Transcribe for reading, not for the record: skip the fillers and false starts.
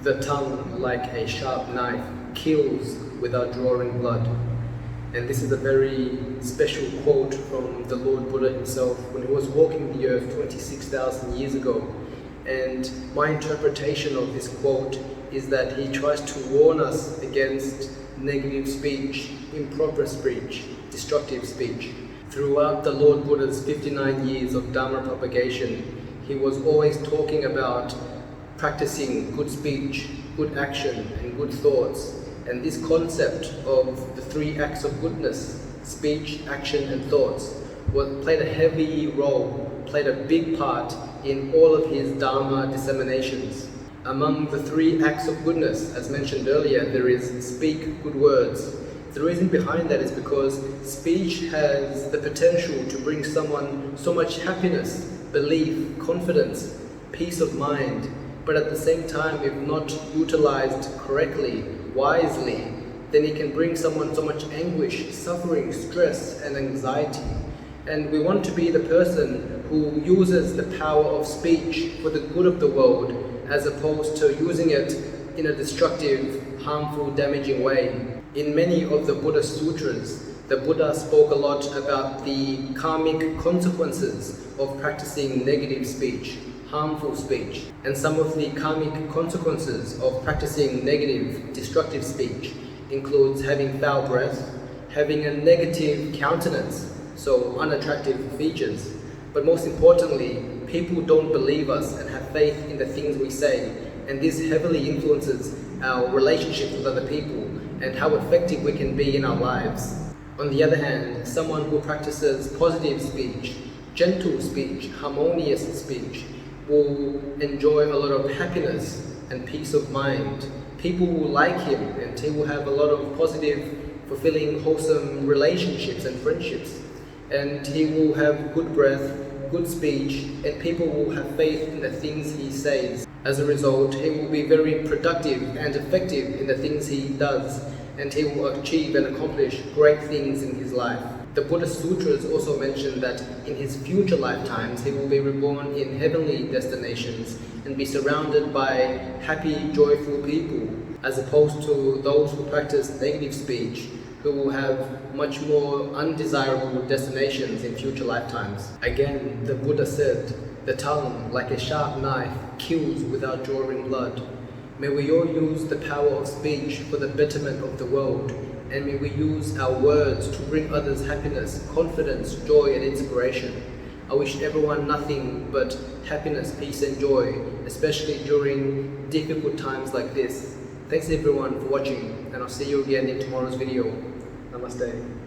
The tongue, like a sharp knife, kills without drawing blood. And this is a very special quote from the Lord Buddha himself when he was walking the earth 26,000 years ago. And my interpretation of this quote is that he tries to warn us against negative speech, improper speech, destructive speech. Throughout the Lord Buddha's 59 years of Dharma propagation, he was always talking about practicing good speech, good action, and good thoughts. And this concept of the three acts of goodness, speech, action, and thoughts, played a heavy role, played a big part in all of his Dharma disseminations. Among the three acts of goodness, as mentioned earlier, there is speak good words. The reason behind that is because speech has the potential to bring someone so much happiness, belief, confidence, peace of mind, but at the same time, if not utilized correctly, wisely, then it can bring someone so much anguish, suffering, stress, and anxiety. And we want to be the person who uses the power of speech for the good of the world, as opposed to using it in a destructive, harmful, damaging way. In many of the Buddha sutras, the Buddha spoke a lot about the karmic consequences of practicing negative speech, harmful speech, and some of the karmic consequences of practicing negative, destructive speech includes having foul breath, having a negative countenance, so unattractive features, but most importantly, people don't believe us and have faith in the things we say, and this heavily influences our relationships with other people and how effective we can be in our lives. On the other hand, someone who practices positive speech, gentle speech, harmonious speech, will enjoy a lot of happiness and peace of mind. People will like him and he will have a lot of positive, fulfilling, wholesome relationships and friendships. And he will have good breath, good speech, and people will have faith in the things he says. As a result, he will be very productive and effective in the things he does, and he will achieve and accomplish great things in his life. The Buddha Sutras also mention that in his future lifetimes he will be reborn in heavenly destinations and be surrounded by happy, joyful people, as opposed to those who practice negative speech, who will have much more undesirable destinations in future lifetimes. Again, the Buddha said, "The tongue, like a sharp knife, kills without drawing blood." May we all use the power of speech for the betterment of the world, and may we use our words to bring others happiness, confidence, joy, and inspiration. I wish everyone nothing but happiness, peace, and joy, especially during difficult times like this. Thanks everyone for watching, and I'll see you again in tomorrow's video. Namaste.